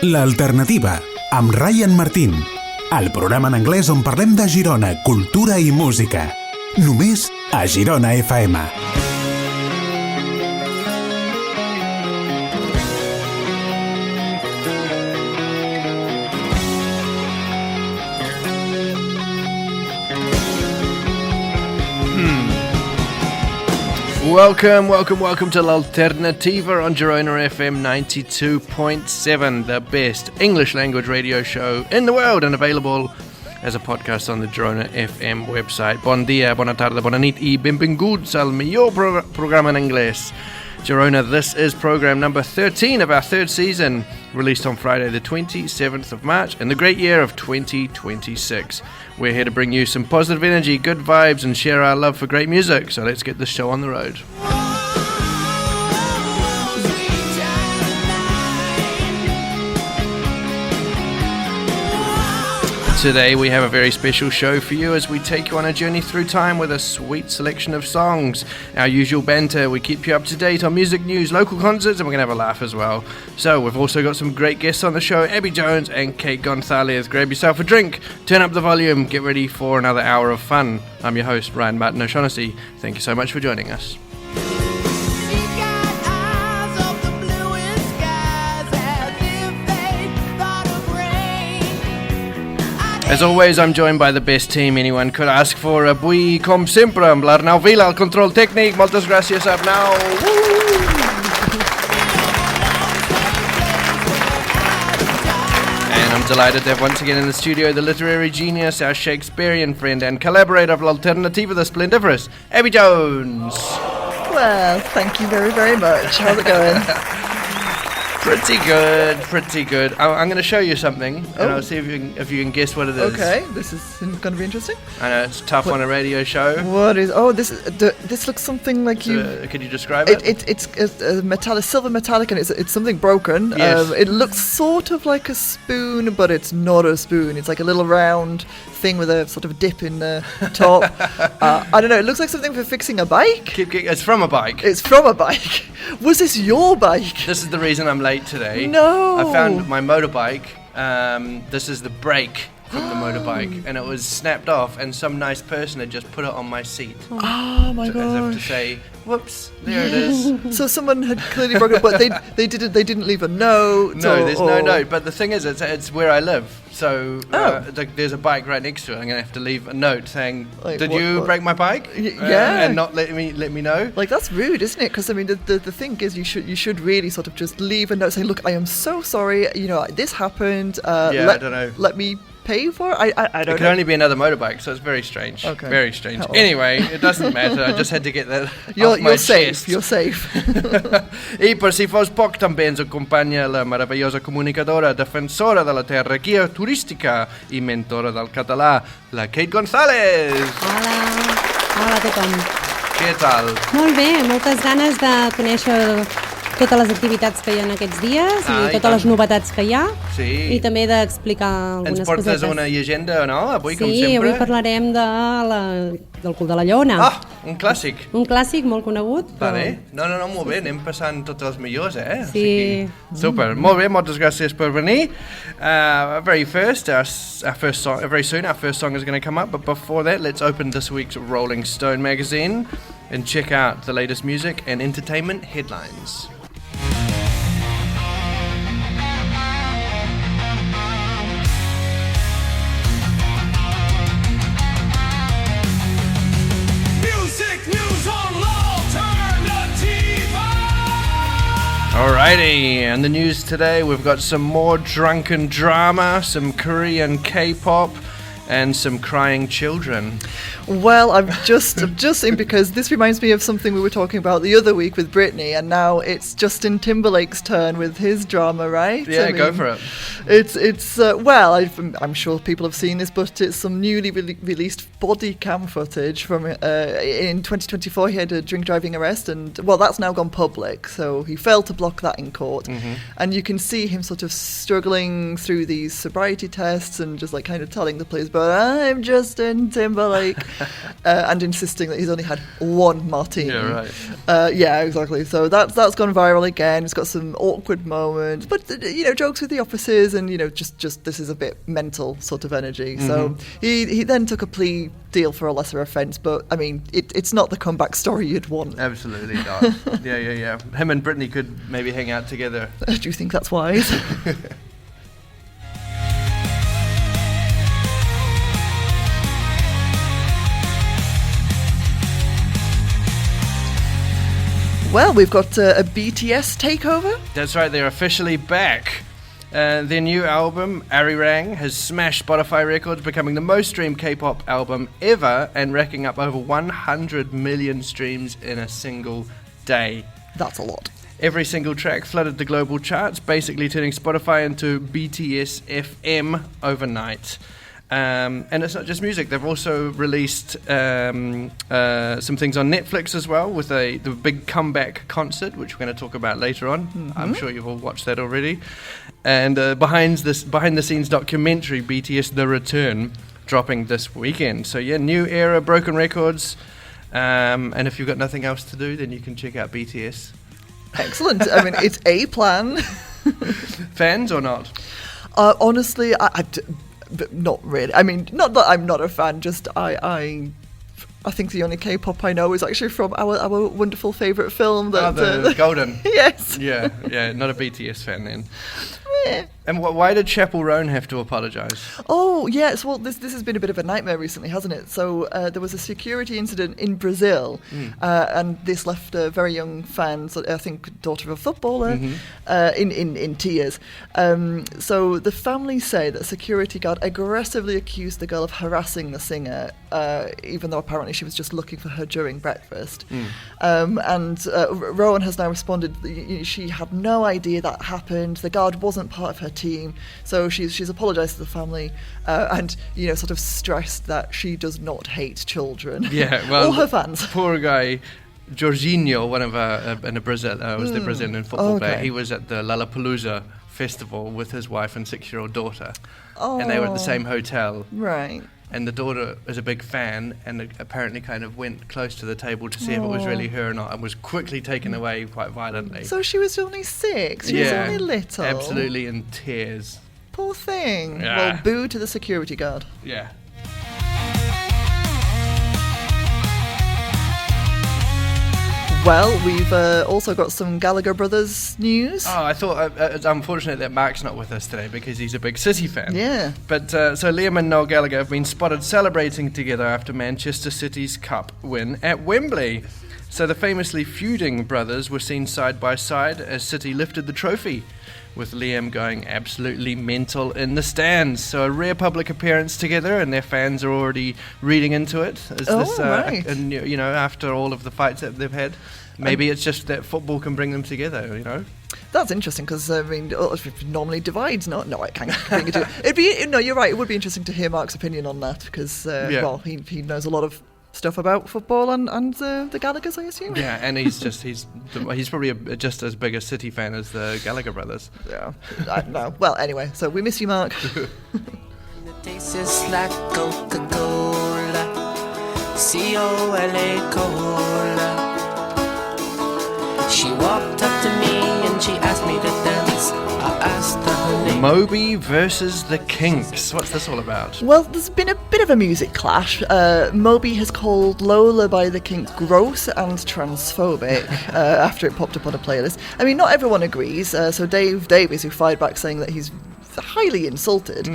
L'Alternativa, amb Ryan Martín. El programa en anglès on parlem de Girona, cultura i música. Només a Girona FM. Welcome to l'Alternativa on Girona FM 92.7, the best English language radio show in the world and available as a podcast on the Girona FM website. Bon dia, bona tarda, bona nit i benvinguts al millor programa en anglès. Girona, this is program number 13 of our third season, released on Friday the 27th of March in the great year of 2026. We're here to bring you some positive energy, good vibes, and share our love for great music. So let's get this show on the road. Today we have a very special show for you as we take you on a journey through time with a sweet selection of songs. Our usual banter, we keep you up to date on music news, local concerts, and we're going to have a laugh as well. So we've also got some great guests on the show, Abby Jones and Kate Gonzalez. Grab yourself a drink, turn up the volume, get ready for another hour of fun. I'm your host, Ryan Martin O'Shaughnessy. Thank you so much for joining us. As always, I'm joined by the best team anyone could ask for. Avui, com sempre, amb l'Arnau Vila, el control tècnic. Moltes gràcies, Arnau. And I'm delighted to have once again in the studio the literary genius, our Shakespearean friend and collaborator of l'Alternativa, the splendiferous, Abby Jones. Well, thank you very, very much. How's it going? Pretty good. I'm going to show you something, and I'll see if you can guess what it is. Okay, this is going to be interesting. I know, it's tough on a radio show. What is... Oh, this looks something like you... Could you describe it? It's a silver metallic, and it's something broken. Yes. It looks sort of like a spoon, but it's not a spoon. It's like a little round thing with a sort of dip in the top. I don't know, it looks like something for fixing a bike. It's from a bike. It's from a bike. Was this your bike? This is the reason I'm late today. No. I found my motorbike. This is the brake from the motorbike, and it was snapped off, and some nice person had just put it on my seat. Oh my god! As if to say, "Whoops, there it is." So someone had clearly broken it, but they didn't leave a note. No, there's no note. But the thing is, it's where I live. So there's a bike right next to it. I'm gonna have to leave a note saying, like, "Did you break my bike?" Yeah, and not let me know. Like, that's rude, isn't it? Because I mean, the thing is, you should really sort of just leave a note saying, "Look, I am so sorry. You know, this happened. I don't know. Let me pay for it." I don't know. It could only be another motorbike, so it's very strange. Okay. Very strange. Anyway, it doesn't matter. I just had to get that you're off my safe. chest. You're safe. I per si fos poc, també ens acompanya la meravellosa comunicadora, defensora de la terra, guia turística i mentora del català, la Kate Gonzalez. Hola a tothom. Què tal? Molt bé, moltes ganes de conèixer totes les activitats que hi ha aquests dies i totes les novetats que hi ha. Sí. I també d'explicar algunes cosetes. Ens portes una llegenda, no? Avui, com sempre. Sí, avui parlarem del cul de la lleona. Ah, un clàssic. Un clàssic molt conegut. Vale. No, molt bé, anem passant tots els millors, eh? Sí. O sigui, super, molt bé, moltes gràcies per venir. Very soon our first song is going to come up, but before that, let's open this week's Rolling Stone magazine and check out the latest music and entertainment headlines. Alrighty, and the news today, we've got some more drunken drama, some Korean K-pop, and some crying children. Well, I'm just saying, because this reminds me of something we were talking about the other week with Britney, and now it's Justin Timberlake's turn with his drama, right? Yeah, go for it. It's well, I'm sure people have seen this, but it's some newly released body cam footage from in 2024. He had a drink driving arrest, and well, that's now gone public. So he failed to block that in court, and you can see him sort of struggling through these sobriety tests and just like kind of telling the police but I'm Justin Timberlake, and insisting that he's only had one martini. Yeah, right. Yeah, exactly. So that's gone viral again. It's got some awkward moments, but jokes with the officers, and just this is a bit mental sort of energy. So he then took a plea deal for a lesser offence, but I mean, it's not the comeback story you'd want. Absolutely not. Yeah. Him and Britney could maybe hang out together. Do you think that's wise? Well, we've got a BTS takeover. That's right, they're officially back. Their new album, Arirang, has smashed Spotify records, becoming the most streamed K-pop album ever and racking up over 100 million streams in a single day. That's a lot. Every single track flooded the global charts, basically turning Spotify into BTS FM overnight. And it's not just music. They've also released some things on Netflix as well, with the big comeback concert, which we're going to talk about later on. I'm sure you've all watched that already. And behind the scenes documentary, BTS The Return, dropping this weekend. So yeah, new era, broken records. And if you've got nothing else to do, then you can check out BTS. Excellent. I mean, it's a plan. Fans or not? Honestly, but not really. I mean, not that I'm not a fan, just I think the only K-pop I know is actually from our wonderful favourite film. The Golden. Yes. Yeah, not a BTS fan then. Yeah. And why did Chappell Roan have to apologise? Oh, yes. Well, this has been a bit of a nightmare recently, hasn't it? So there was a security incident in Brazil, and this left a very young fan, I think daughter of a footballer, in tears. So the family say that a security guard aggressively accused the girl of harassing the singer, even though apparently she was just looking for her during breakfast. And Rowan has now responded that she had no idea that happened. The guard wasn't part of her team, so she's apologised to the family, and sort of stressed that she does not hate children. Yeah, well, or her fans. Poor guy. Jorginho, one of in Brazil, was the Brazilian football player. He was at the Lollapalooza festival with his wife and 6-year-old daughter, and they were at the same hotel. Right. And the daughter is a big fan, and apparently kind of went close to the table to see if it was really her or not, and was quickly taken away quite violently. So she was only 6. She was only little. Absolutely in tears. Poor thing. Yeah. Well, boo to the security guard. Yeah. Well, we've also got some Gallagher Brothers news. Oh, I thought it's unfortunate that Mark's not with us today because he's a big City fan. Yeah. But so Liam and Noel Gallagher have been spotted celebrating together after Manchester City's Cup win at Wembley. So the famously feuding brothers were seen side by side as City lifted the trophy, with Liam going absolutely mental in the stands. So a rare public appearance together, and their fans are already reading into it. Right. And after all of the fights that they've had, maybe it's just that football can bring them together. That's interesting because it normally divides. No, it can't bring it together. You're right. It would be interesting to hear Mark's opinion on that because he knows a lot of stuff about football and the Gallaghers, I assume. Yeah, and he's probably just as big a City fan as the Gallagher brothers. Yeah, no. Well, anyway, so we miss you, Mark. The taste is like Coca-Cola, C-O-L-A Cola. She walked up to me and she asked me to dance. I asked her her name. Moby versus the Kinks. What's this all about? Well, there's been a bit of a music clash. Moby has called Lola by the Kinks gross and transphobic after it popped up on a playlist. I mean, not everyone agrees. So Dave Davies, who fired back saying that he's highly insulted,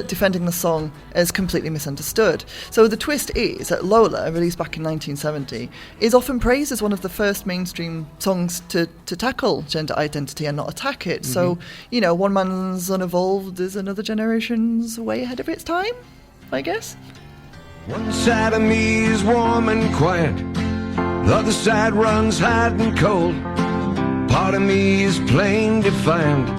defending the song as completely misunderstood. So the twist is that Lola, released back in 1970, is often praised as one of the first mainstream songs to tackle gender identity and not attack it. So, one man's unevolved is another generation's way ahead of its time, I guess. One side of me is warm and quiet, the other side runs hot and cold. Part of me is plain defiant,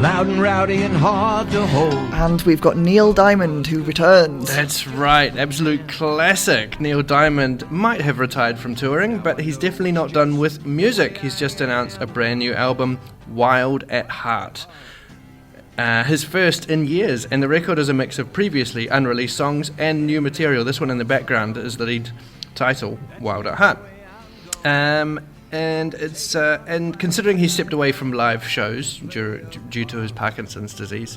loud and rowdy and hard to hold. And we've got Neil Diamond, who returns. That's right, absolute classic. Neil Diamond might have retired from touring, but he's definitely not done with music. He's just announced a brand new album, Wild at Heart. his first in years, and the record is a mix of previously unreleased songs and new material. This one in the background is the lead title, Wild at Heart. And it's and considering he stepped away from live shows due to his Parkinson's disease,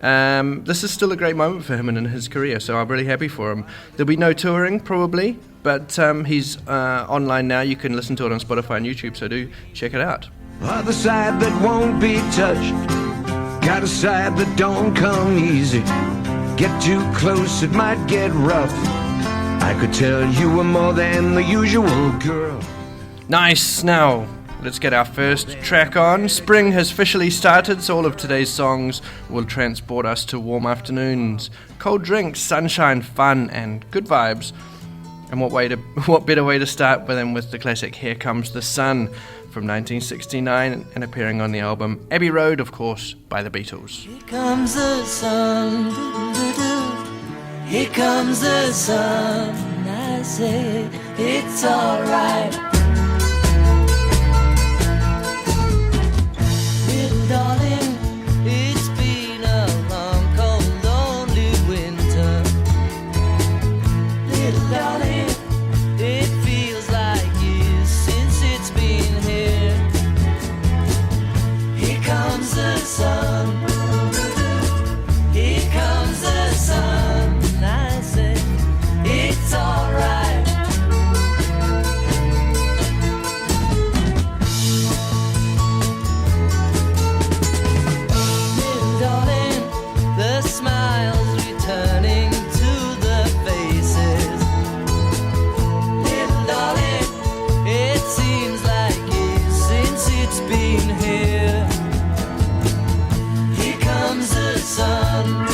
this is still a great moment for him and in his career, so I'm really happy for him. There'll be no touring, probably, but he's online now. You can listen to it on Spotify and YouTube, so do check it out. Other side that won't be touched, got a side that don't come easy. Get too close, it might get rough. I could tell you were more than the usual girl. Nice. Now, let's get our first track on. Spring has officially started, so all of today's songs will transport us to warm afternoons, cold drinks, sunshine, fun, and good vibes. And what better way to start than with the classic Here Comes the Sun from 1969 and appearing on the album Abbey Road, of course, by the Beatles. Here comes the sun, doo-doo-doo. Here comes the sun, I say it's alright. Little darling, it's been a long, cold, lonely winter. Little darling, it feels like years since it's been here. Here comes the sun. Here comes the sun. I say it's alright. Little darling, the smiles returning to the faces. Little darling, it seems like years since it's been here. Here comes the sun.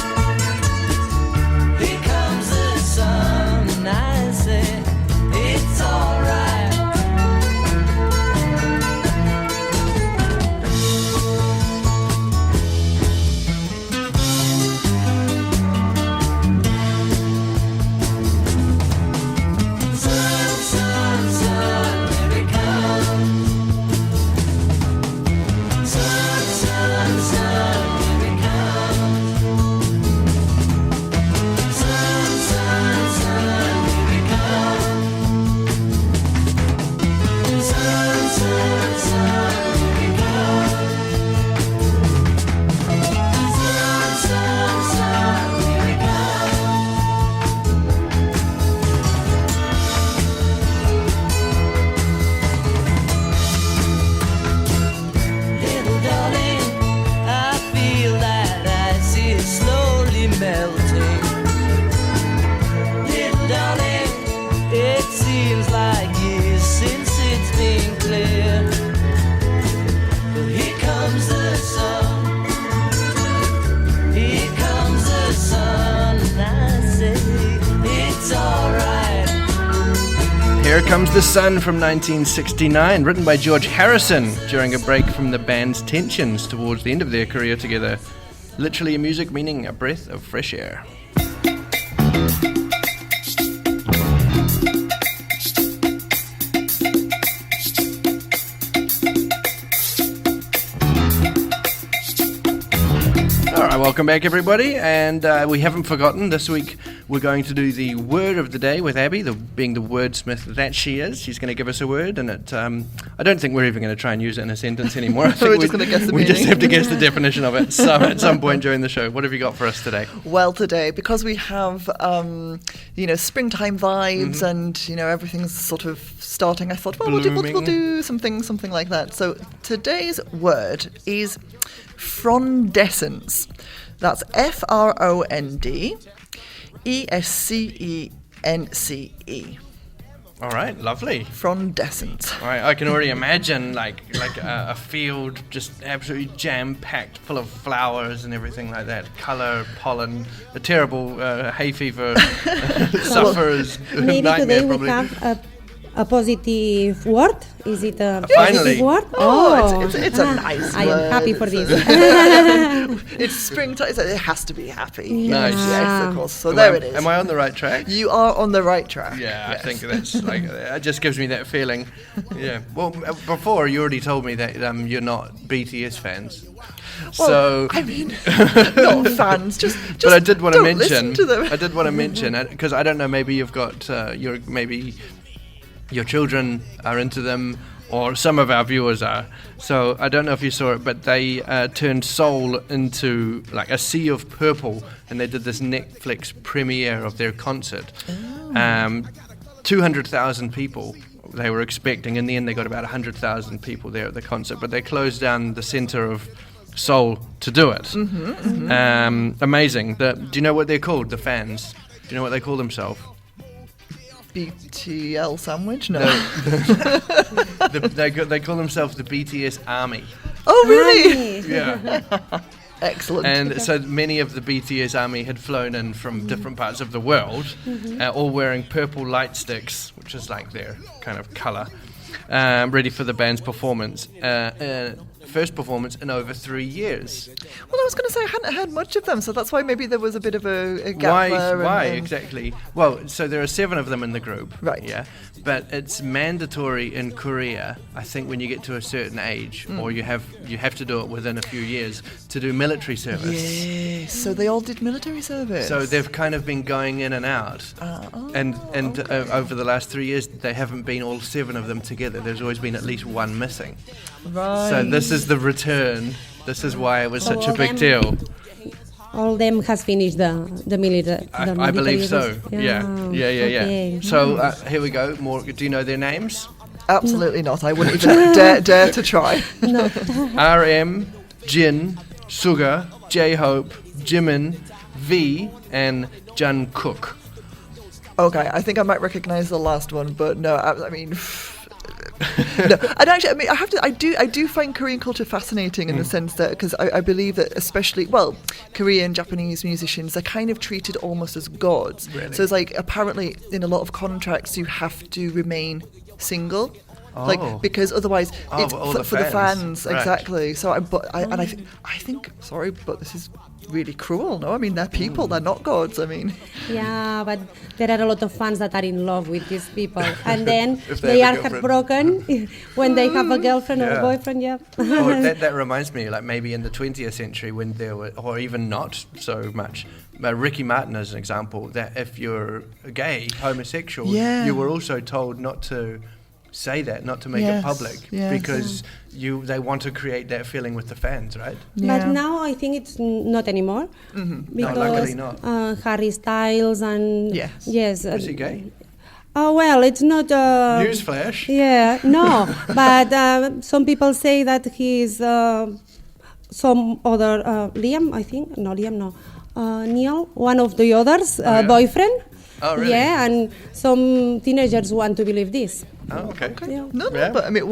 Here comes the sun, and I say it's alright. Sun, sun, sun, here it comes. Sun, sun, sun, here it comes. Sun, sun, sun, here it comes. Sun, sun, sun, here it comes. Sun, sun, sun, here it comes. Little darling, I feel that ice is slowly melting. Little darling, it seems like years since it's been clear. But here comes the sun. Here comes the sun, and I say it's alright. Here Comes the Sun from 1969, written by George Harrison during a break from the band's tensions towards the end of their career together. Literally a music meaning a breath of fresh air. Alright, welcome back everybody, and we haven't forgotten, this week we're going to do the word of the day with Abby, being the wordsmith that she is. She's going to give us a word, and I don't think we're even going to try and use it in a sentence anymore. I think We're just going to guess the we just meaning. have to guess the definition of it at some point during the show. What have you got for us today? Well, today, because we have, springtime vibes and, everything's sort of starting, I thought, well, we'll Blooming. do something like that. So today's word is frondescence. That's FRONDESCENCE. All right, lovely. Frondescence. All right, I can already imagine like a field just absolutely jam-packed full of flowers and everything like that. Colour, pollen, a terrible hay fever sufferers Maybe nightmare today we probably. have a positive word? Is it a Finally. positive word? It's a nice I word. am happy for this. It's springtime. It has to be happy. Nice. Yes, of course. So Am there I- it is. Am I on the right track? You are on the right track. Yeah, Yes. I think that's like it just gives me that feeling. Yeah. Well, before you already told me that you're not BTS fans. Well, So I mean, not fans. Just. but I did want to don't listen mention. to them. I did want to mention because I don't know. Maybe you've got your children are into them, or some of our viewers are. So I don't know if you saw it, but they turned Seoul into like a sea of purple, and they did this Netflix premiere of their concert. 200,000 people they were expecting. In the end, they got about 100,000 people there at the concert, but they closed down the center of Seoul to do it. Amazing. Do you know what they're called, the fans? Do you know what they call themselves? BTL sandwich? No. They call themselves the BTS Army. Oh, really? Yeah. Excellent. And so many of the BTS Army had flown in from different parts of the world, all wearing purple light sticks, which is like their kind of colour, ready for the band's performance. First performance in over 3 years. Well, I was going to say I hadn't heard much of them, so that's why maybe there was a bit of a gap there. Why exactly? Well, so there are 7 of them in the group. Right. Yeah. But it's mandatory in Korea, I think, when you get to a certain age, or you have to do it within a few years, to do military service. Yes, so they all did military service. So they've kind of been going in and out, and over the last 3 years, they haven't been all 7 of them together. There's always been at least one missing. Right. So this is the return. This is why it was So such a all big them- deal. All of them has finished the military. I believe so. Yeah. Okay. So here we go. More. Do you know their names? Absolutely not. I wouldn't even dare to try. No. RM, Jin, Suga, J-Hope, Jimin, V, and Jungkook. Okay, I think I might recognise the last one, but no, I mean... No, and actually, I mean, I do find Korean culture fascinating in the sense that, because I believe that especially, Korean, Japanese musicians, they're kind of treated almost as gods. Really? So it's like, apparently, in a lot of contracts, you have to remain single. Oh. Because otherwise, it's all the for the fans. fans, Right. exactly. So, I think, sorry, but this is really cruel. No, I mean, they're people; they're not gods. I mean, Yeah, but there are a lot of fans that are in love with these people, and then If they they are have a heartbroken when they have a girlfriend or Yeah. a boyfriend. Yeah. Oh, that reminds me, like maybe in the 20th century when there were, or even not so much, Ricky Martin is an example, that if you're gay, homosexual, Yeah. you were also told not to say that, not to make Yes, it public, yes. because they want to create that feeling with the fans, right? But now I think it's not anymore because luckily not. Harry Styles and Yes. Is he gay? Oh well, it's not. Newsflash. Yeah, no, but some people say that he's some other Liam, I think. No, Liam, no. Neil, one of the others, yeah? boyfriend. Oh, really? Yeah, and some teenagers want to believe this. Oh, okay. Yeah. no, Yeah. but I mean,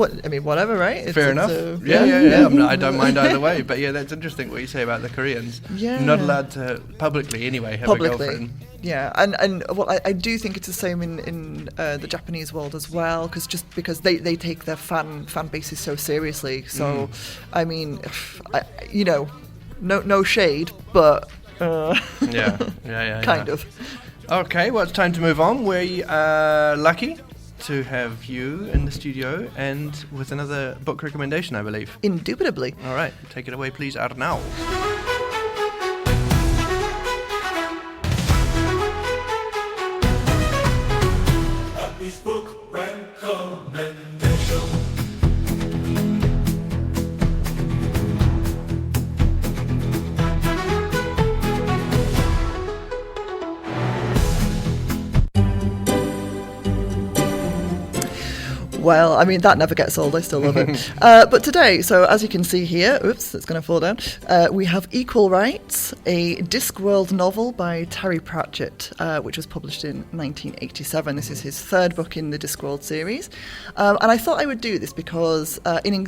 whatever, right? Fair enough. Yeah. I don't mind either way. But yeah, that's interesting what you say about the Koreans. Yeah. Not allowed to publicly anyway have a girlfriend. Yeah, and well, I do think it's the same in the Japanese world as well, because they take their fan bases so seriously. So, I mean, no shade, but Yeah. kind of. Okay, well, it's time to move on. We are lucky to have you in the studio and with another book recommendation, I believe. Indubitably. All right, take it away, please, Arnau. Well, I mean, that never gets old. I still love it. But today, so as you can see here, oops, it's going to fall down, we have Equal Rights, a Discworld novel by Terry Pratchett, which was published in 1987. This is his third book in the Discworld series. And I thought I would do this because in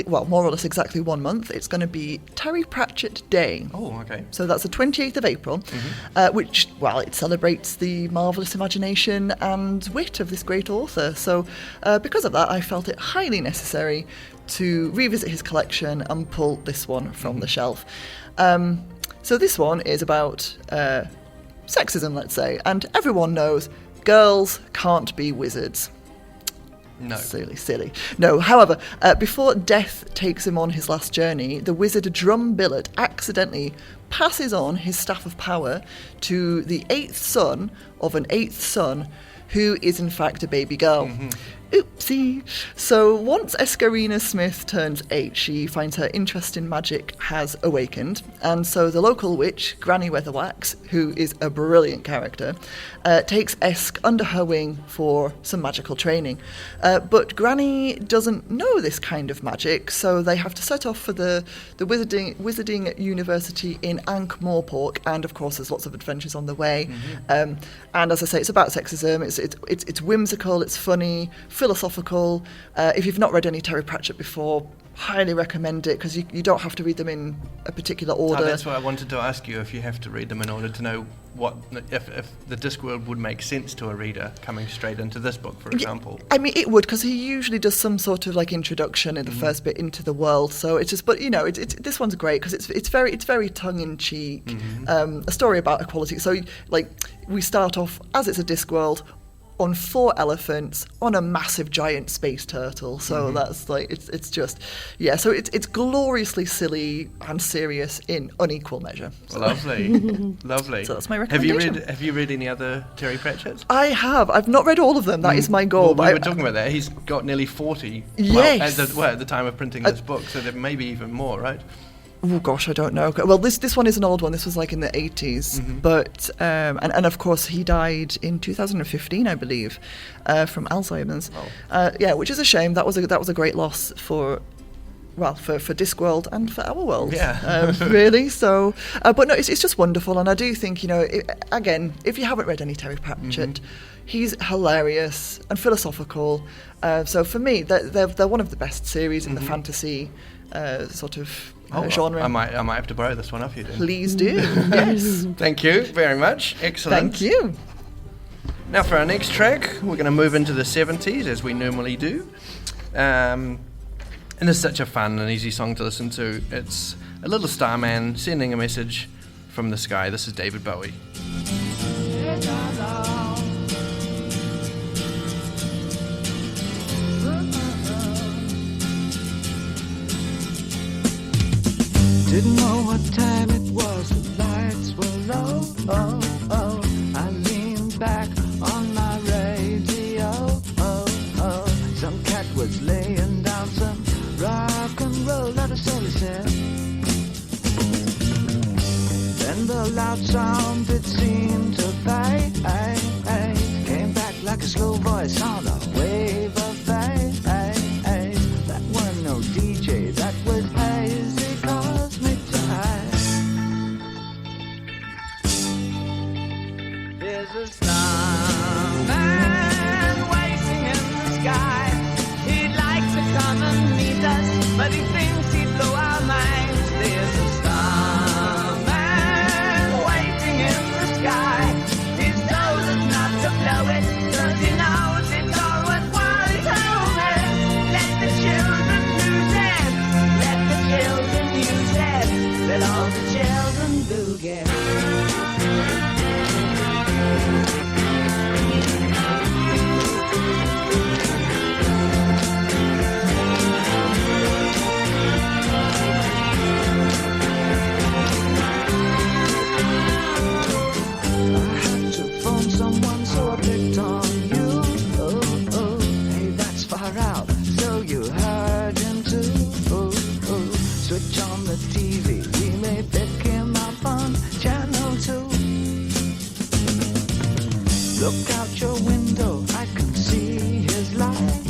more or less exactly 1 month, it's going to be Terry Pratchett Day. Oh, okay. So that's the 28th of April, which, well, it celebrates the marvellous imagination and wit of this great author. So because of that, I felt it highly necessary to revisit his collection and pull this one from the shelf. So this one is about sexism, let's say, and everyone knows girls can't be wizards. No. Silly. No, however, before death takes him on his last journey, the wizard Drumbillet accidentally passes on his staff of power to the 8th son of an 8th son, who is in fact a baby girl. Oopsie. So once Escarina Smith turns 8, she finds her interest in magic has awakened, and so the local witch, Granny Weatherwax, who is a brilliant character, takes Esk under her wing for some magical training. But Granny doesn't know this kind of magic, so they have to set off for the wizarding university in Ankh-Morpork, and of course there's lots of adventures on the way. And as I say, it's about sexism, it's whimsical, it's funny, philosophical. If you've not read any Terry Pratchett before, highly recommend it, because you don't have to read them in a particular order. That's why I wanted to ask you if you have to read them in order to know if the Discworld would make sense to a reader coming straight into this book, for example. I mean, it would, because he usually does some sort of like introduction in the first bit into the world. So it's just, but you know, this one's great because it's very tongue in cheek, a story about equality. So like we start off as it's a Discworld on 4 elephants on a massive giant space turtle. So that's like it's just so it's gloriously silly and serious in unequal measure. So. Lovely. So that's my recommendation. Have you read any other Terry Pratchett? I have. I've not read all of them. That is my goal. Well, we were talking about that. He's got nearly 40. Yes. At the time of printing this book, so there may be even more, right? Oh gosh, I don't know. Well, this one is an old one. This was like in the 80s, but and of course he died in 2015, I believe, from Alzheimer's. Which is a shame. That was a great loss for Discworld and for our world. Really. So, but no, it's just wonderful, and I do think, you know, again, if you haven't read any Terry Pratchett, he's hilarious and philosophical. So for me, they're one of the best series in the fantasy sort of genre. I might have to borrow this one off you then. Please do. Yes. Thank you very much. Excellent. Thank you. Now for our next track, we're going to move into the 70s as we normally do. And it's such a fun and easy song to listen to. It's a little starman sending a message from the sky. This is David Bowie. Didn't know what time it was, the lights were low. I leaned back on my radio. Some cat was laying down some rock and roll, that is all he said. Then the loud sound, it seemed to fade. Came back like a slow voice on a wave of fade. That wasn't no DJ, that was hazy cosmic time. There's a starman waiting in the sky. He'd like to come and meet us, but he thinks he'd blow our minds. There's a starman waiting in the sky. He's told us not to blow it, 'cause he knows it's all worthwhile. He told me, let the children use it, let the children use it, let all the children boogie. Someone, so I picked on you. Hey, that's far out, so you heard him too. Switch on the TV, we may pick him up on channel 2. Look out your window, I can see his light.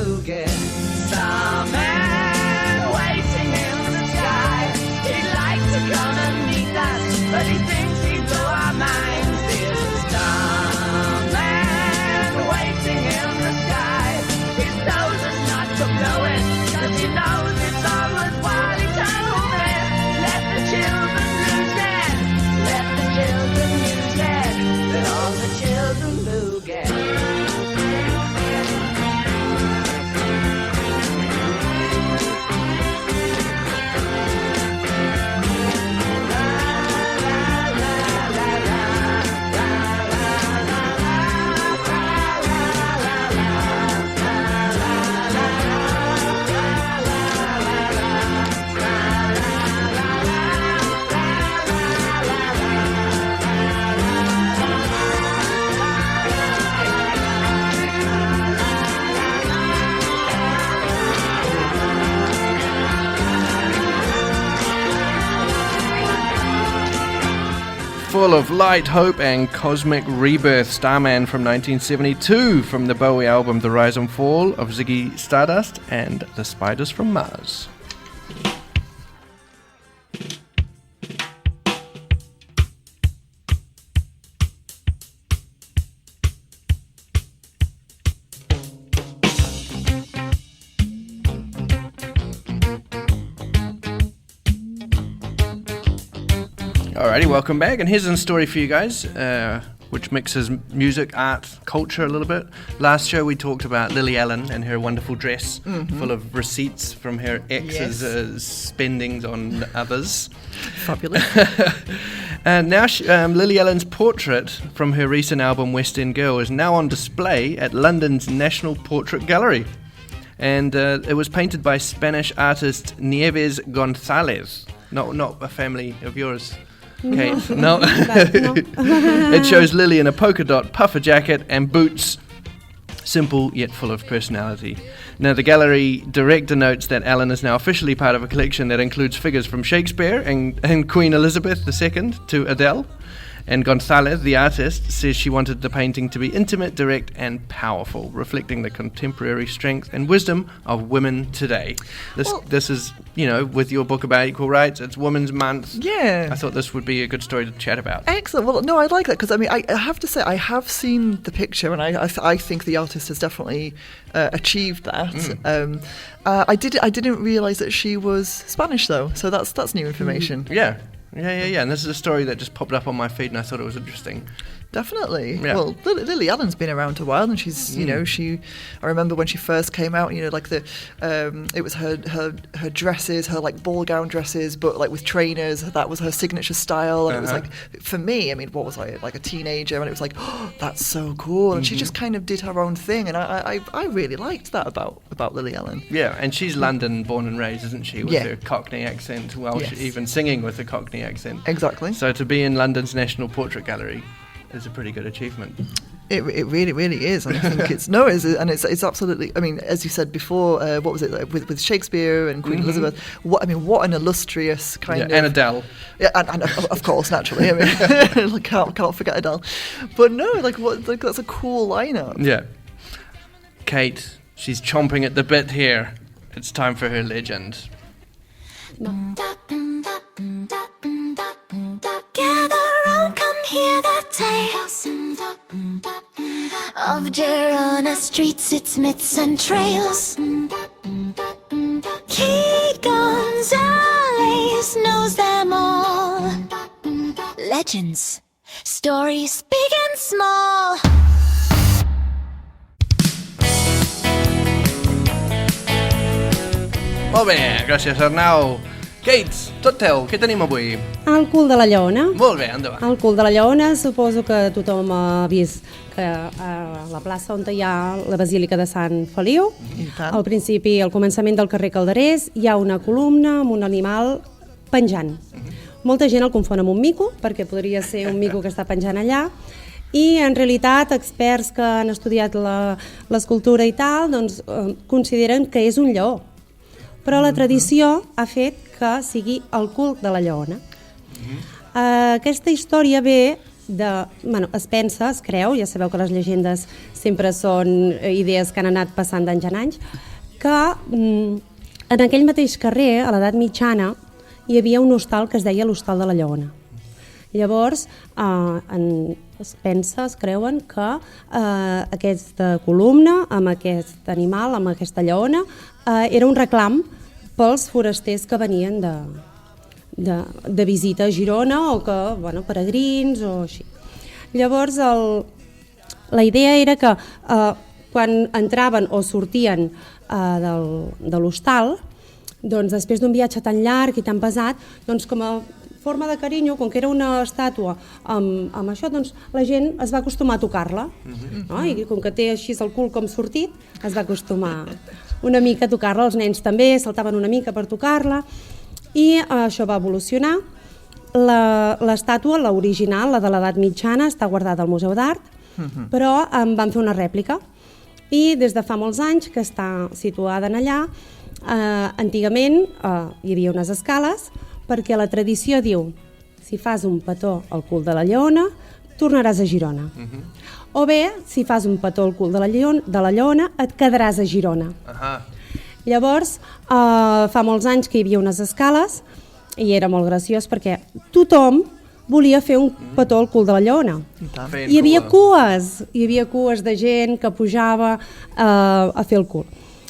loogie. Starman waiting in the sky. He'd like to come and meet us, but he thinks he'd blow our minds. There's a starman waiting in the sky. He knows us not to blow it, 'cause he knows it's all worthwhile. Eternal thread. Let the children lose it. Let the children use it. Let all the children loogie. Full of light, hope, and cosmic rebirth, Starman from 1972 from the Bowie album The Rise and Fall of Ziggy Stardust and The Spiders from Mars. Alrighty, welcome back, and here's a story for you guys, which mixes music, art, culture a little bit. Last show we talked about Lily Allen and her wonderful dress, full of receipts from her ex's spendings on others. Fabulous. And now Lily Allen's portrait from her recent album West End Girl is now on display at London's National Portrait Gallery. And it was painted by Spanish artist Nieves González. Not a family of yours, Kate. No. It shows Lily in a polka dot puffer jacket and boots, simple yet full of personality. Now, the gallery director notes that Allen is now officially part of a collection that includes figures from Shakespeare and Queen Elizabeth II to Adele. And González, the artist, says she wanted the painting to be intimate, direct, and powerful, reflecting the contemporary strength and wisdom of women today. This is, with your book about equal rights, it's Women's Month. Yeah. I thought this would be a good story to chat about. Excellent. Well, no, I like that because, I have to say, I have seen the picture and I think the artist has definitely achieved that. I didn't realise that she was Spanish, though, so that's new information. Yeah. And this is a story that just popped up on my feed, and I thought it was interesting. Definitely. Yeah. Well, Lily Allen's been around a while, and she's, I remember when she first came out, it was her dresses, her like ball gown dresses, but like with trainers. That was her signature style, and it was like, for me, what was I, like a teenager, and it was like, oh, that's so cool, and she just kind of did her own thing, and I really liked that about Lily Allen. Yeah, and she's London born and raised, isn't she, with her Cockney accent, Yes. She even singing with a Cockney accent. Exactly. So to be in London's National Portrait Gallery is a pretty good achievement. It really, really is, and I think it's absolutely. As you said before, what was it with Shakespeare and Queen Elizabeth? What an illustrious kind of. And Adele. Yeah, and of course, naturally. Can't forget Adele. But no, that's a cool lineup. Yeah. Kate, she's chomping at the bit here. It's time for her legend. Gather round, come hear the tales of Girona streets, its myths and trails. Kate González knows them all. Legends, stories big and small. Molt bé, gràcies Arnau. Kate, tot teu, què tenim avui? El cul de la lleona. Molt bé, endavant. El cul de la lleona, suposo que tothom ha vist que a la plaça on hi ha la Basílica de Sant Feliu, al principi, al començament del carrer Calderés, hi ha una columna amb un animal penjant. Molta gent el confon amb un mico, perquè podria ser un mico que està penjant allà, i en realitat experts que han estudiat l'escultura i tal, doncs consideren que és un lleó. Però la tradició ha fet que sigui el cul de la lleona. Aquesta història ve es pensa, es creu, ja sabeu que les llegendes sempre són idees que han anat passant d'anys en anys, que en aquell mateix carrer, a l'edat mitjana, hi havia un hostal que es deia l'Hostal de la Lleona. Llavors, es pensa, es creuen que aquesta columna, amb aquest animal, amb aquesta lleona, era un reclam pels forasters que venien de visita a Girona o que, peregrins o així. Llavors, la idea era que quan entraven o sortien de l'hostal, doncs després d'un viatge tan llarg i tan pesat, doncs com a forma de carinyo, com que era una estàtua amb això, doncs la gent es va acostumar a tocar-la, no? I com que té així el cul com sortit, es va acostumar una mica a tocar-la, els nens també saltaven una mica per tocar-la, i això va evolucionar. L'estàtua, l'original, la de l'edat mitjana, està guardada al Museu d'Art, però en van fer una rèplica, i des de fa molts anys que està situada en allà. Antigament hi havia unes escales perquè la tradició diu si fas un petó al cul de la lleona tornaràs a Girona, o bé si fas un petó al cul de la lleona et quedaràs a Girona. Llavors fa molts anys que hi havia unes escales i era molt graciós perquè tothom volia fer un petó al cul de la lleona. Hi havia cues de gent que pujava a fer el cul.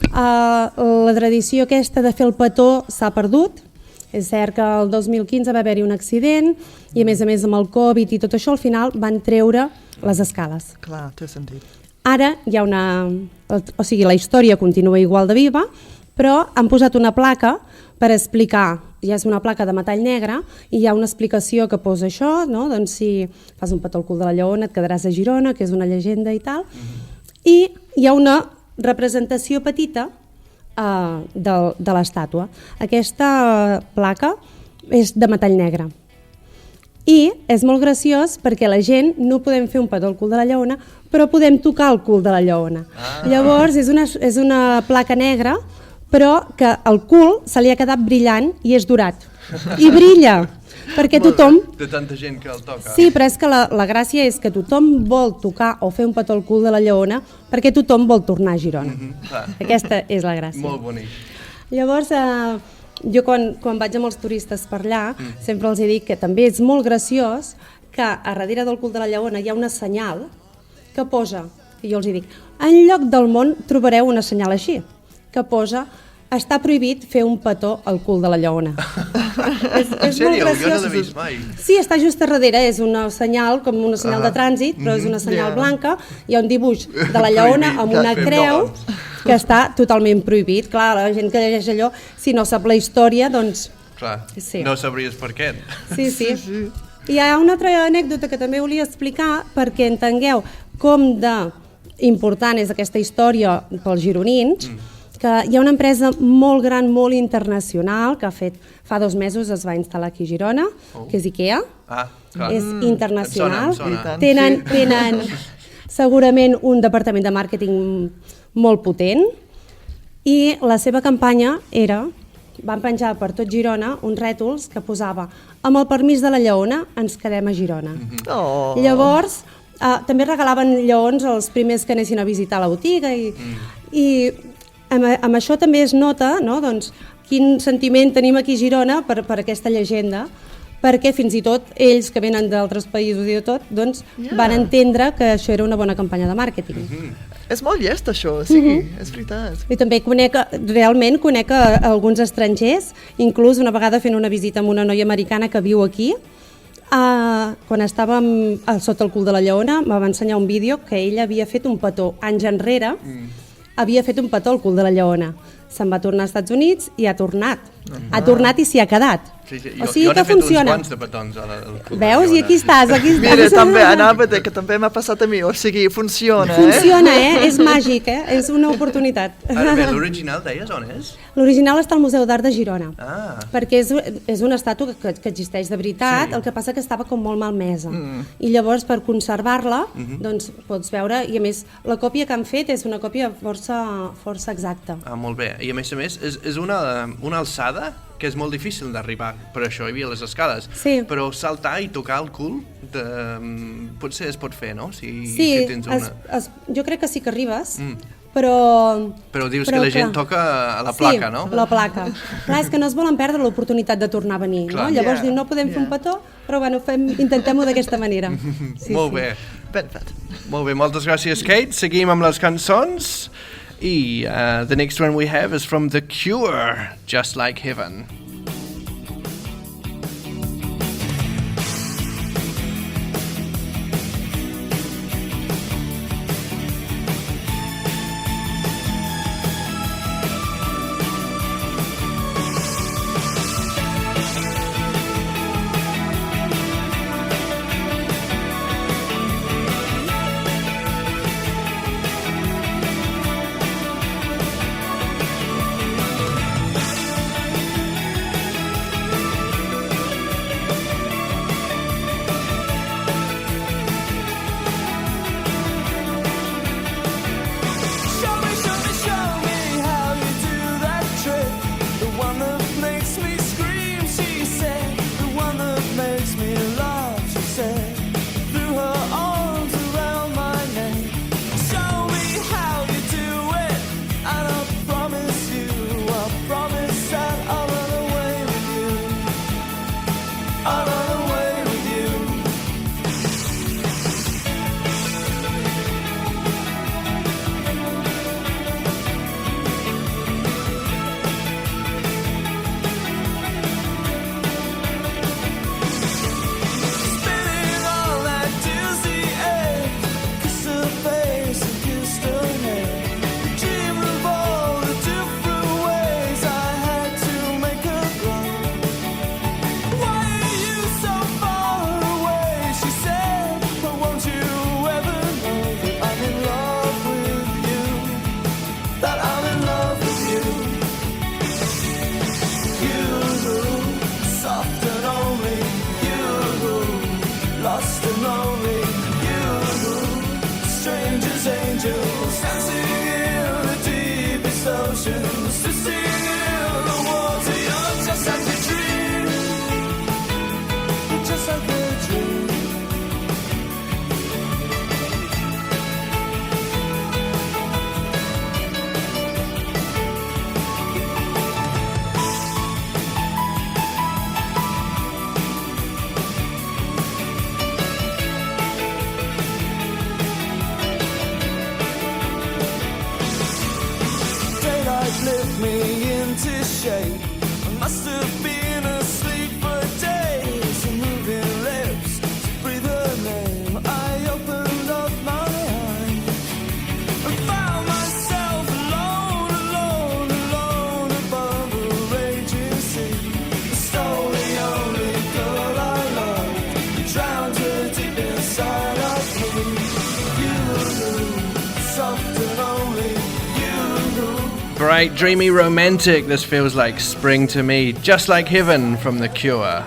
La tradició aquesta de fer el petó s'ha perdut. És cert que el 2015 va haver-hi un accident i a més amb el Covid i tot això al final van treure les escales. Clar, té sentit. Ara hi ha o sigui, la història continua igual de viva, però han posat una placa per explicar, ja és una placa de metall negre i hi ha una explicació que posa això, no? Doncs si fas un petó al cul de la lleona et quedaràs a Girona, que és una llegenda i tal, i hi ha una representació petita de l'estàtua. Aquesta placa és de metall negre i és molt graciós perquè la gent no podem fer un petó al cul de la lleona, però podem tocar el cul de la lleona. Llavors és una placa negra, però que el cul se li ha quedat brillant i és dorat. I brilla, perquè tothom... De tanta gent que el toca. Sí, però és que la gràcia és que tothom vol tocar o fer un petó al cul de la lleona perquè tothom vol tornar a Girona. Aquesta és la gràcia. Molt bonic. Llavors, jo quan vaig amb els turistes per allà, sempre els dic que també és molt graciós que a darrere del cul de la lleona hi ha una senyal que posa, i jo els dic, enlloc del món trobareu una senyal així, que posa està prohibit fer un petó al cul de la lleona. En sèrio? Jo no l'he vist mai. Sí, està just a darrere, és una senyal, com una senyal de trànsit, però és una senyal blanca, hi ha un dibuix de la lleona amb una creu que està totalment prohibit. Clar, la gent que llegeix allò, si no sap la història, doncs... Clar, no sabries per què. Sí. Hi ha una altra anècdota que també volia explicar perquè entengueu com d'important és aquesta història pels gironins, que hi ha una empresa molt gran, molt internacional, que fa 2 mesos es va instal·lar aquí a Girona, que és IKEA. És internacional. Tenen segurament un departament de màrqueting molt potent i la seva campanya era, van penjar per tot Girona uns rètols que posava amb el permís de la lleona ens quedem a Girona. Llavors, també regalaven lleons als primers que anessin a visitar la botiga i amb això també es nota, no? Doncs, quin sentiment tenim aquí a Girona per aquesta llegenda, perquè fins i tot ells que venen d'altres països i de tot, doncs van entendre que això era una bona campanya de màrqueting. És molt llest això, sí, és veritat. I també realment conec alguns estrangers, inclús una vegada fent una visita amb una noia americana que viu aquí, quan estàvem sota el cul de la lleona, em va ensenyar un vídeo que ella havia fet un petó anys enrere, havia fet un petó al cul de la lleona. Se'n va tornar als Estats Units i ha tornat. Ha tornat i s'hi ha quedat. O sigui que funciona. Jo n'he fet uns quants de petons al cul de la lleona. Veus? I aquí estàs. Mira, també anava a dir que també m'ha passat a mi, o sigui, funciona. Funciona, És màgic, És una oportunitat. Ara bé, l'original deies on és? L'original està al Museu d'Art de Girona, perquè és una estàtua que existeix de veritat, el que passa que estava com molt malmesa. I llavors, per conservar-la, doncs pots veure, i a més, la còpia que han fet és una còpia força exacta. Molt bé. I a més, és una alçada que és molt difícil d'arribar, per això hi havia les escales. Sí. Però saltar i tocar el cul potser es pot fer, no? Si tens una... jo crec que sí que arribes, però dius que la gent toca a la placa, no? Sí, la placa. Clar, és que no es volen perdre l'oportunitat de tornar a venir, no? Llavors diu, no podem fer un petó, però bueno, intentem-ho d'aquesta manera. Molt bé. Ben fet. Molt bé, moltes gràcies, Kate. Seguim amb les cançons. I the next one we have is from The Cure, Just Like Heaven. Bright, dreamy, romantic. This feels like spring to me. Just Like Heaven from The Cure.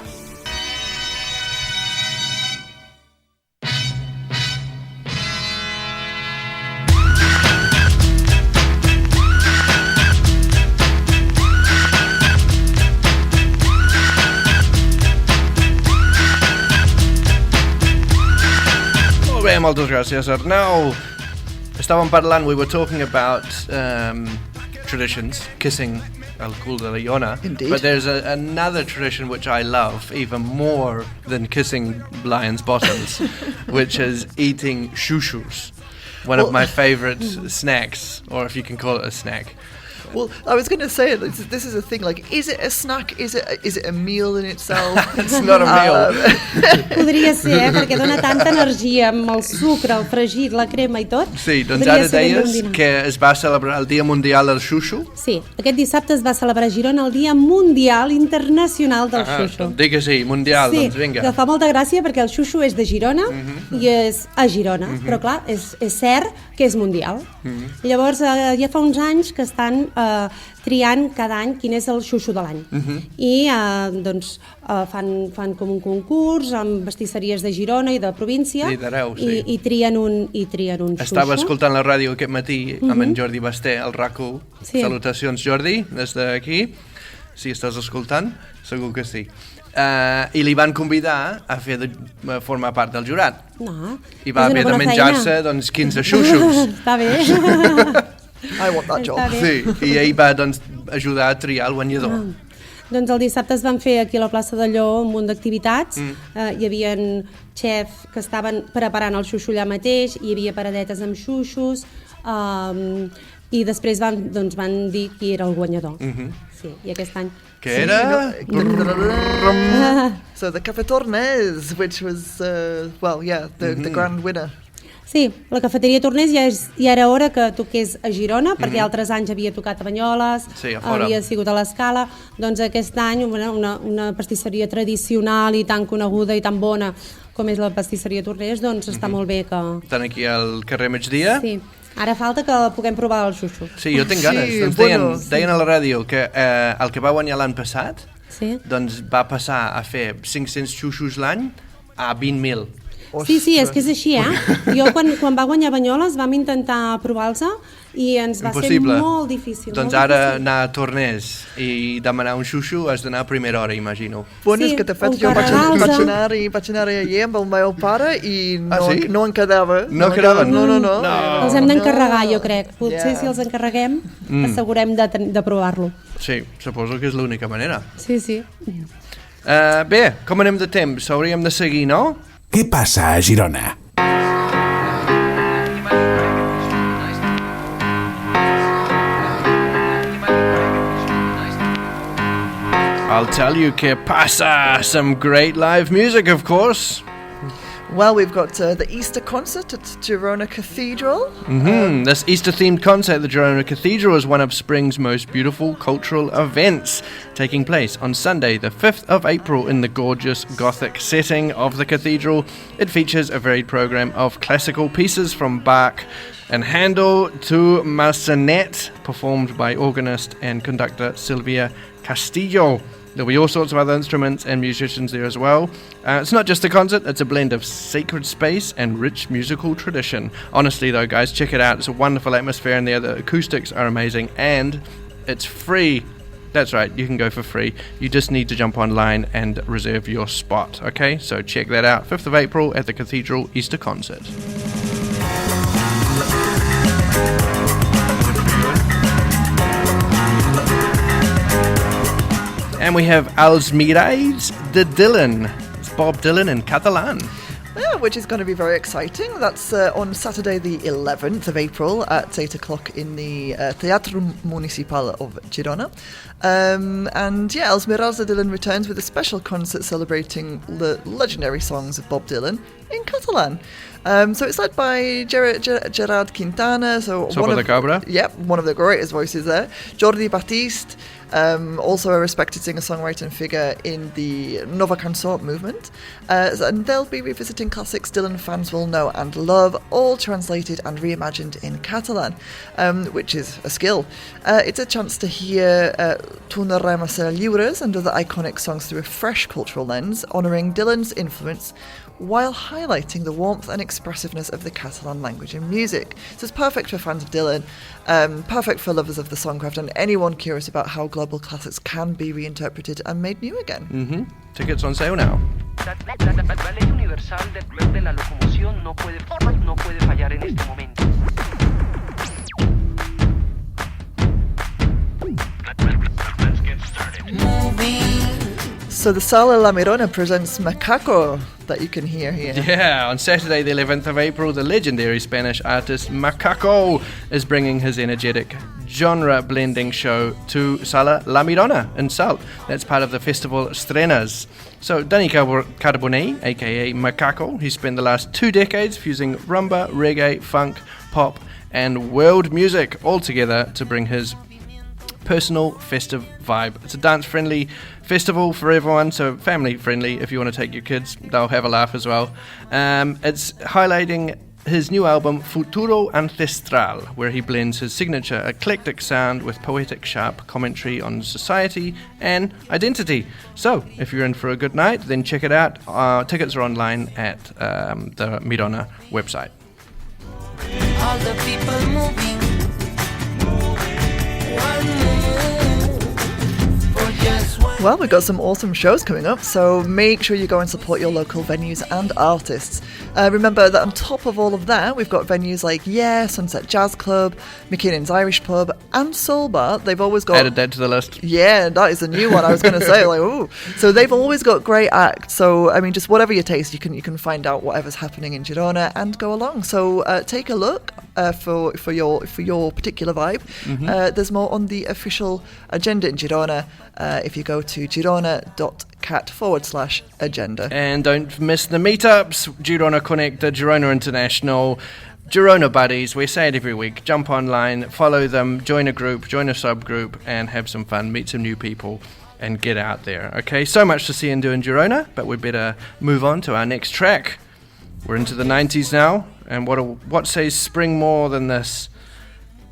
Molt bé, moltes gràcies, Arnau. Estàvem parlant, we were talking about traditions, kissing al cul de la Iona. Indeed. But there's another tradition which I love even more than kissing lions' bottoms, which is eating shushu's, one of my favorite snacks, or if you can call it a snack. Well, I was going to say, this is a thing, like, is it a snack? Is it a meal in itself? It's not a meal. Podria ser, perquè dona tanta energia amb el sucre, el fregit, la crema i tot. Sí, doncs ara deies que es va celebrar el Dia Mundial del Xuxu. Sí, aquest dissabte es va celebrar a Girona el Dia Mundial Internacional del Xuxu. Dic que sí, mundial, sí, doncs vinga. Sí, que fa molta gràcia perquè el Xuxu és de Girona i és a Girona, però clar, és cert que és mundial. Llavors, ja fa uns anys que estan triant cada any quin és el xuxu de l'any. I doncs fan com un concurs amb pastisseries de Girona i de província i d'arreu, sí. I trien un xuxu. Estava escoltant la ràdio aquest matí amb en Jordi Basté, al RAC1. Sí. Salutacions, Jordi, des d'aquí. si estàs escoltant, segur que sí. I li van convidar a formar part del jurat. No, I va haver de menjar-se, doncs, 15 xuxos. Està bé. I want that job. Sí, i ell va, doncs, ajudar a triar el guanyador. Doncs el dissabte es van fer aquí a la plaça de Lleó un munt d'activitats. Hi havia xefs que estaven preparant el xuxo allà mateix, hi havia paradetes amb xuxos, i després van dir qui era el guanyador. Sí, i aquest any... Que era... So the Café Tornès, which was, the grand winner. Sí, la cafeteria Tornès ja era hora que toqués a Girona, perquè altres anys havia tocat a Banyoles, havia sigut a l'Escala. Doncs aquest any una pastisseria tradicional i tan coneguda i tan bona com és la pastisseria Tornès, doncs està molt bé que... Estan aquí al carrer Migdia? Sí. Ara falta que puguem provar el xuxo. Sí, jo tinc ganes. Doncs deien a la ràdio que el que va guanyar l'any passat doncs va passar a fer 500 xuxos l'any a 20.000. Sí, és que és així, Jo quan va guanyar Banyoles vam intentar provar-los i ens va ser molt difícil. Doncs ara anar a Tornès i demanar un xuxo has d'anar a primera hora, imagino. Bueno, és que de fet jo vaig anar allà amb el meu pare i no en quedava. No quedaven? No. Els hem d'encarregar, jo crec. Potser si els encarreguem assegurem de provar-lo. Sí, suposo que és l'única manera. Sí. Bé, com anem de temps? Hauríem de seguir, no? Què passa a Girona? I'll tell you què passa. Some great live music, of course. Well, we've got the Easter concert at Girona Cathedral. This Easter-themed concert at the Girona Cathedral is one of spring's most beautiful cultural events, taking place on Sunday, the 5th of April, in the gorgeous Gothic setting of the cathedral. It features a varied program of classical pieces from Bach and Handel to Massenet, performed by organist and conductor Silvia Castillo. There'll be all sorts of other instruments and musicians there as well. It's not just a concert, it's a blend of sacred space and rich musical tradition. Honestly though, guys, check it out. It's a wonderful atmosphere in there. The acoustics are amazing and it's free. That's right, you can go for free. You just need to jump online and reserve your spot, okay? So check that out. 5th of April at the Cathedral Easter Concert. And we have Els Miralls de Dylan. It's Bob Dylan in Catalan. Yeah, which is going to be very exciting. That's on Saturday the 11th of April at 8 o'clock in the Teatro Municipal of Girona. Els Miralls de Dylan returns with a special concert celebrating the legendary songs of Bob Dylan in Catalan. So it's led by Gerard Quintana. Sopa de Cabra. Yep, one of the greatest voices there. Jordi Batiste, also a respected singer-songwriter and figure in the Nova Cançó movement. And they'll be revisiting classics Dylan fans will know and love, all translated and reimagined in Catalan, which is a skill. It's a chance to hear Tornarem a ser lliures and other iconic songs through a fresh cultural lens, honouring Dylan's influence while highlighting the warmth and expressiveness of the Catalan language and music. So it's perfect for fans of Dylan, perfect for lovers of the songcraft, and anyone curious about how global classics can be reinterpreted and made new again. Tickets on sale now. La ley universal de la locomoción no puede fallar en este momento. Let's get started. So the Sala La Mirona presents Macaco, that you can hear here. Yeah, on Saturday the 11th of April, the legendary Spanish artist Macaco is bringing his energetic genre-blending show to Sala La Mirona in Salt. That's part of the festival Estrenas. So Danny Carbone, aka Macaco, he spent the last 2 decades fusing rumba, reggae, funk, pop and world music all together to bring his personal festive vibe. It's a dance-friendly festival for everyone, so family-friendly. If you want to take your kids, they'll have a laugh as well. It's highlighting his new album Futuro Ancestral, where he blends his signature eclectic sound with poetic, sharp commentary on society and identity. So, if you're in for a good night, then check it out. Tickets are online at the Mirona website. All the people moving. One move for Well, we've got some awesome shows coming up, so make sure you go and support your local venues and artists. Remember that on top of all of that, we've got venues like Sunset Jazz Club, McKinnon's Irish Pub, and Soul Bar. They've always got... Added that to the list. Yeah, that is a new one. I was going to say, like, ooh. So they've always got great acts. So, I mean, just whatever your taste, you can find out whatever's happening in Girona and go along. So take a look for your particular vibe. Mm-hmm. There's more on the official agenda in Girona if you go to girona.cat/agenda. And don't miss the meetups, Girona Connecta, Girona International, Girona Buddies. We say it every week. Jump online, follow them, join a group, join a subgroup, and have some fun, meet some new people, and get out there. Okay, so much to see and do in Girona, but we better move on to our next track. We're into the 90s now, and what says spring more than this?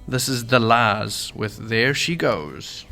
This is The Lars with There She Goes.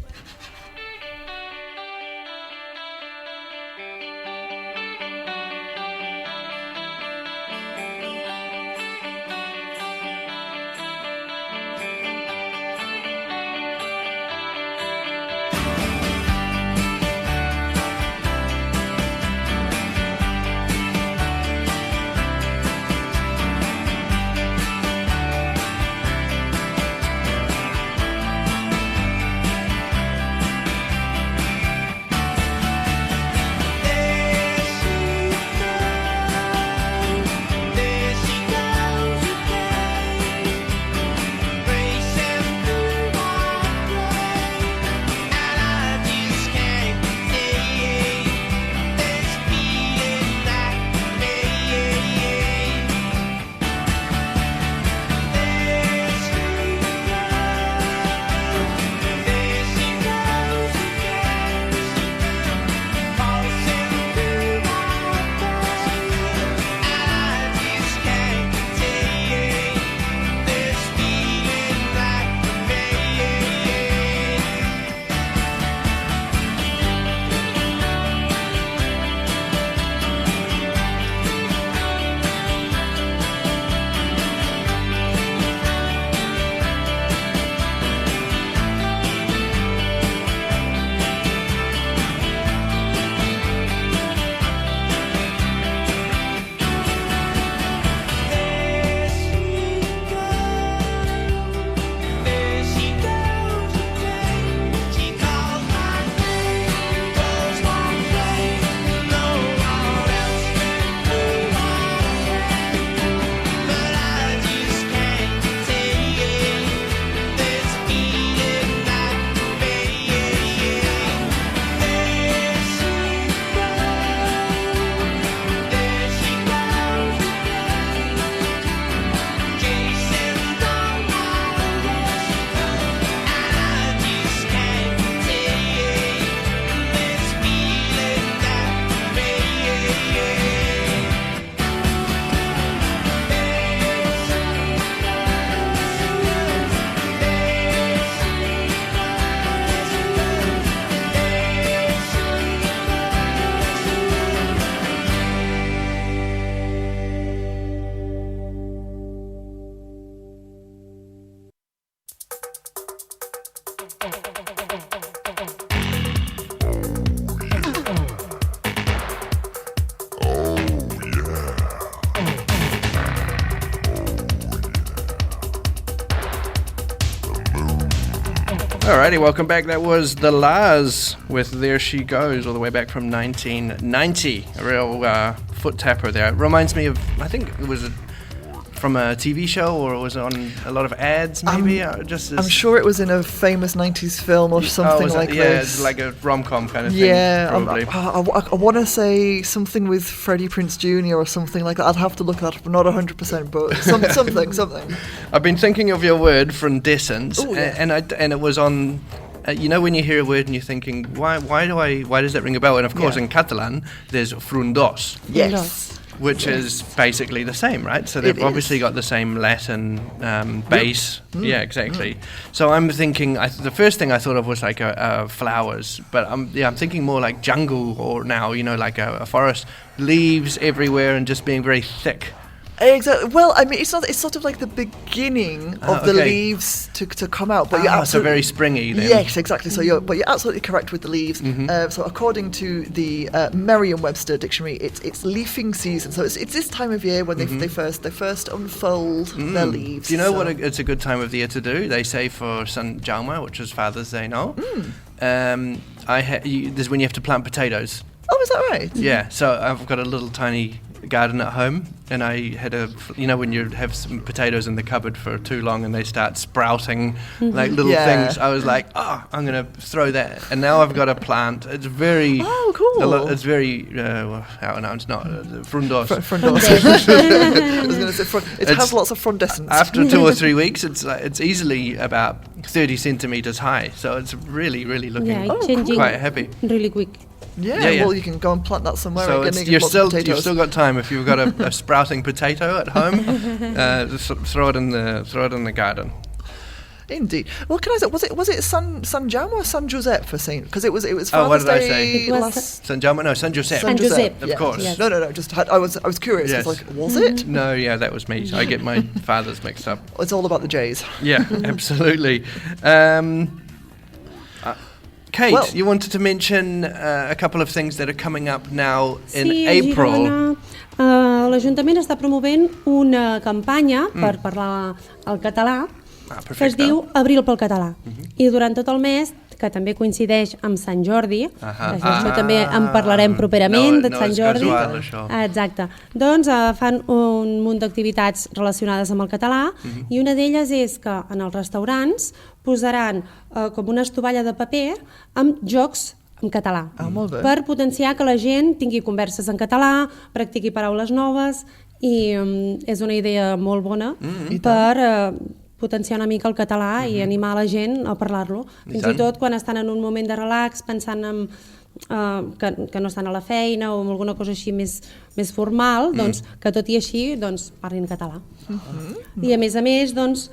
Alrighty, welcome back. That was The Lars with There She Goes, all the way back from 1990. A real foot tapper there. It reminds me of, I think it was from a TV show, or it was on a lot of ads, maybe? I'm sure it was in a famous 90s film or something like this. Yeah, it's like a rom-com kind of thing. Yeah, probably. I want to say something with Freddie Prinze Jr. or something like that. I'd have to look that up. I'm not 100%, but something. I've been thinking of your word, frundescence, yeah. and it was on... you know when you hear a word and you're thinking, why does that ring a bell? And of course in Catalan, there's frundos. Yes. Which is basically the same, right? So they've obviously got the same Latin base. Yep. Yeah, exactly. So I'm thinking, the first thing I thought of was like flowers, but I'm thinking more like jungle, or now, like a forest, leaves everywhere and just being very thick. Exactly. Well, I mean, it's sort of like the beginning of the leaves to come out. But you're absolutely, so very springy then. Yes, exactly. So you're absolutely correct with the leaves. So according to the Merriam-Webster dictionary, it's leafing season. So it's this time of year when they first unfold their leaves. Do you know what it's a good time of the year to do? They say for Sant Jaume, which is Father's Day now. This is when you have to plant potatoes. Oh, is that right? Yeah. So I've got a little tiny garden at home, and I had when you have some potatoes in the cupboard for too long and they start sprouting like little things, I was like, I'm going to throw that, and now I've got a plant. It's very cool. It's very it's not frondos. Frondos. I was going to say it has lots of frondescence. After 2 or 3 weeks, it's easily about 30 centimeters high, so it's really looking quite happy. Really quick. Yeah, well, you can go and plant that somewhere. So you've still got time if you've got a sprouting potato at home. Just throw it in the garden. Indeed. Well, can I say, was it San Jaume or San Giuseppe for Saint? Because it was Father's what did Day I say? last. San Jaume? No, San Giuseppe. San Giuseppe, of course. Yes. No. Just I was curious. Yes. I was like, was it? No, yeah, that was me. I get my fathers mixed up. It's all about the J's. Yeah, absolutely. Kate, you wanted to mention a couple of things that are coming up now in April. Sí, a Girona l'Ajuntament està promovent una campanya per parlar el català que es diu Abril pel català. I durant tot el mes, que també coincideix amb Sant Jordi, això també en parlarem properament, de Sant Jordi. No és casual, això. Exacte. Doncs fan un munt d'activitats relacionades amb el català i una d'elles és que en els restaurants posaran com una estovalla de paper amb jocs en català, per potenciar que la gent tingui converses en català, practiqui paraules noves, i és una idea molt bona per potenciar una mica el català i animar la gent a parlar-lo. Fins i tot quan estan en un moment de relax, pensant en que no estan a la feina o en alguna cosa així més formal, doncs, que tot i així parlin català. I a més, doncs,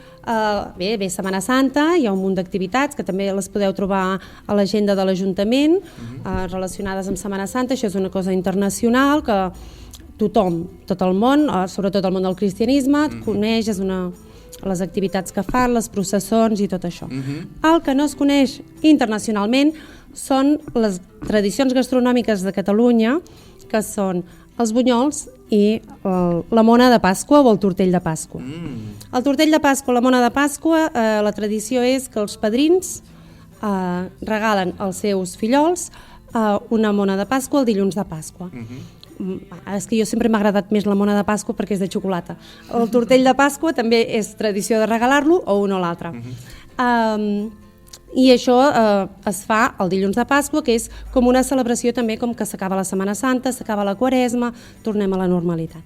ve Setmana Santa, hi ha un munt d'activitats que també les podeu trobar a l'agenda de l'Ajuntament relacionades amb Setmana Santa. Això és una cosa internacional que tothom, tot el món, sobretot el món del cristianisme, coneix, és les activitats que fan, les processons i tot això. El que no es coneix internacionalment són les tradicions gastronòmiques de Catalunya, que són els bunyols i la mona de Pasqua o el tortell de Pasqua. El tortell de Pasqua, la mona de Pasqua, la tradició és que els padrins regalen als seus fillols una mona de Pasqua el dilluns de Pasqua. És que jo sempre m'ha agradat més la mona de Pasqua perquè és de xocolata. El tortell de Pasqua també és tradició de regalar-lo o un o l'altre. I això es fa el dilluns de Pasqua, que és com una celebració també com que s'acaba la Setmana Santa, s'acaba la Quaresma, tornem a la normalitat.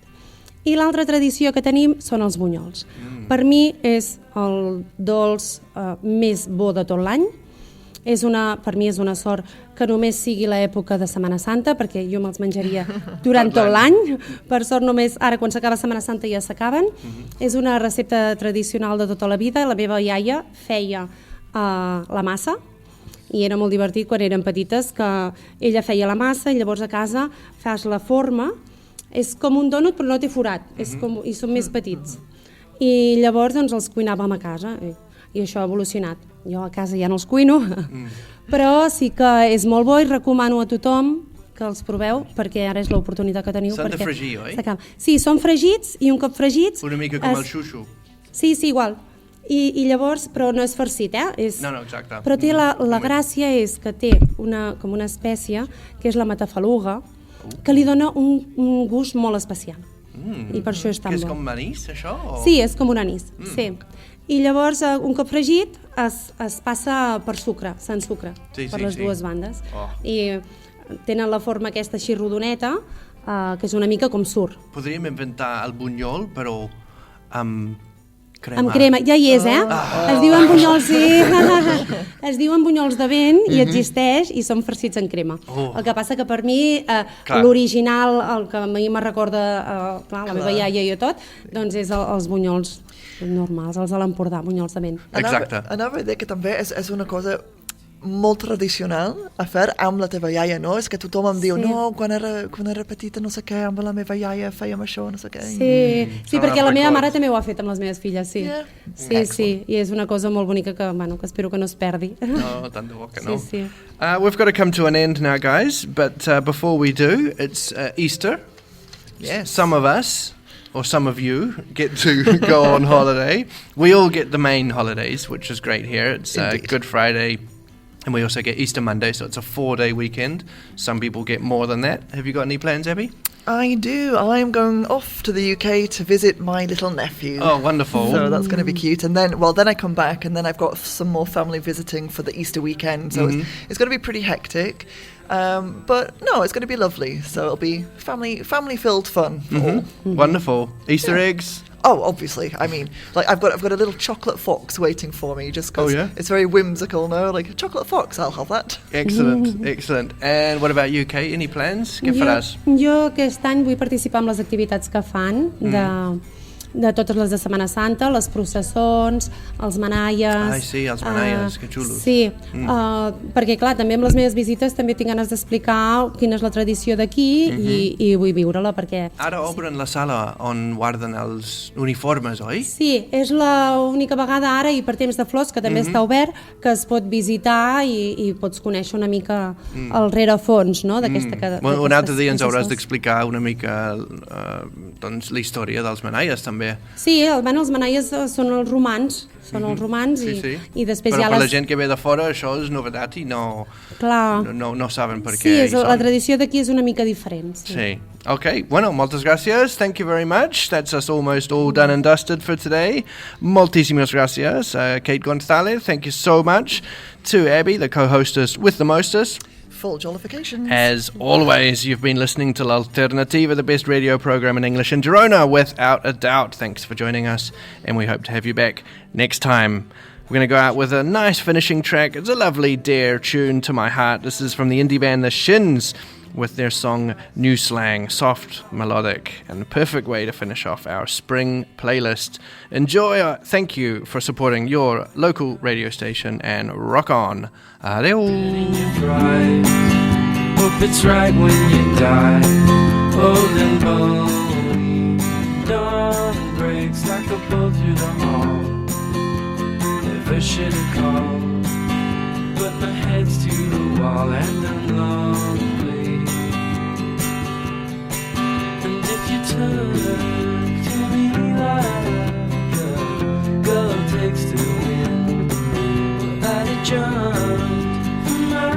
I l'altra tradició que tenim són els bunyols. Per mi és el dolç més bo de tot l'any. Per mi és una sort que només sigui l'època de Setmana Santa, perquè jo me'ls menjaria durant tot l'any. Per sort només ara quan s'acaba Setmana Santa ja s'acaben. És una recepta tradicional de tota la vida. La meva iaia feia la massa i era molt divertit quan eren petites, que ella feia la massa i llavors a casa fas la forma. És com un dònut però no té forat, i són més petits. I llavors els cuinàvem a casa i això ha evolucionat. Jo a casa ja no els cuino, però sí que és molt bo i recomano a tothom que els proveu perquè ara és l'oportunitat que teniu. Són de fregir, oi? Sí, són fregits i un cop fregits... Una mica com el xuxu. Sí, igual. I llavors, però no és farcit, No, exacte. Però té la gràcia és que té com una espècie, que és la matafaluga, que li dona un gust molt especial. I per això és tan bo. Que és com anís, això? Sí, és com un anís, sí. I llavors, un cop fregit, es passa per sucre, sense sucre, per les dues bandes. I tenen la forma aquesta així rodoneta, que és una mica com surt. Podríem inventar el bunyol, però amb crema. Amb crema, ja hi és, Es diuen bunyols, es diuen bunyols de vent i existeix i són farcits en crema. El que passa que per mi l'original, el que a mi me recorda la meva iaia i tot, doncs és els bunyols normals, els de l'Empordà, bunyols de vent. Exacte. Anava a dir que també és una cosa molt tradicional a fer amb la teva iaia, no? És que tothom em diu, no, quan era petita no sé què, amb la meva iaia fèiem això, no sé què. Sí, perquè la meva mare també ho ha fet amb les meves filles, sí. Yeah. Sí, i és una cosa molt bonica que espero que no es perdi. No, tant de bo que no. Sí. We've got to come to an end now, guys, but before we do, it's Easter. Yes. Some of us, or some of you, get to go on holiday. We all get the main holidays, which is great here. It's Good Friday, and we also get Easter Monday, so it's a 4-day weekend. Some people get more than that. Have you got any plans, Abby? I do. I'm going off to the UK to visit my little nephew. Oh, wonderful. So that's going to be cute. And then I come back, and then I've got some more family visiting for the Easter weekend. So it's going to be pretty hectic. But no, it's going to be lovely. So it'll be family-filled fun. Wonderful. Easter eggs? Oh, obviously. I mean, like I've got a little chocolate fox waiting for me just because it's very whimsical, no? Like a chocolate fox, I'll have that. Excellent. And what about you, Kate? Any plans? Què faràs? Jo aquest any vull participar en les activitats que fan de totes les de Setmana Santa, les processons, els manaies... Ai, sí, els manaies, que xulos. Sí, perquè clar, també amb les meves visites també tinc ganes d'explicar quina és la tradició d'aquí i vull viure-la perquè... Ara obren la sala on guarden els uniformes, oi? Sí, és l'única vegada ara i per temps de flors, que també està obert, que es pot visitar i pots conèixer una mica el rerefons, no?, d'aquesta... Bueno, un altre dia ens hauràs d'explicar una mica doncs, la història dels manaies, també. Sí, els manaies són els romans, i després però ja per la gent que ve de fora això és novetat i no saben per què hi són. La tradició d'aquí és una mica diferent. Sí. Ok, bueno, moltes gràcies. Thank you very much. That's us almost all done and dusted for today. Moltíssimes gràcies. Kate González, thank you so much. To Abby, the co-hostess with the mostest. Full jollifications. As always, you've been listening to L'Alternativa, the best radio program in English in Girona, without a doubt. Thanks for joining us, and we hope to have you back next time. We're going to go out with a nice finishing track. It's a lovely dare tune to my heart. This is from the indie band The Shins with their song New Slang, soft, melodic, and the perfect way to finish off our spring playlist. Enjoy. Thank you for supporting your local radio station, and rock on. Adeu. Hope it's right when you die. Old and bone. Dawn breaks like a bolt through the hall. Never should have called, but my head's to the wall and I'm lonely. And if you turn to me like a girl takes to the wind, well, I'd have jumped from my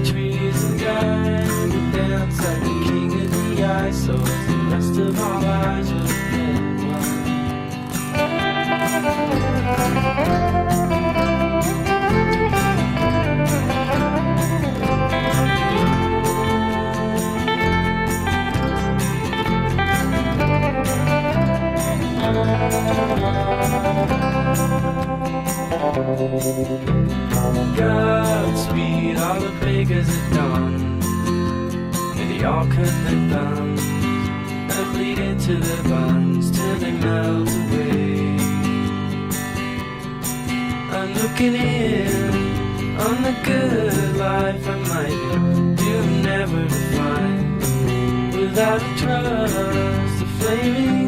trees and gone to dance like the king of the ice, so as the rest of our lives would have been one. Godspeed, all the bakers at dawn, and they all cut their thumbs and bleed into their buns till they melt away. I'm looking in on the good life I might do never to find without a trust, a flaming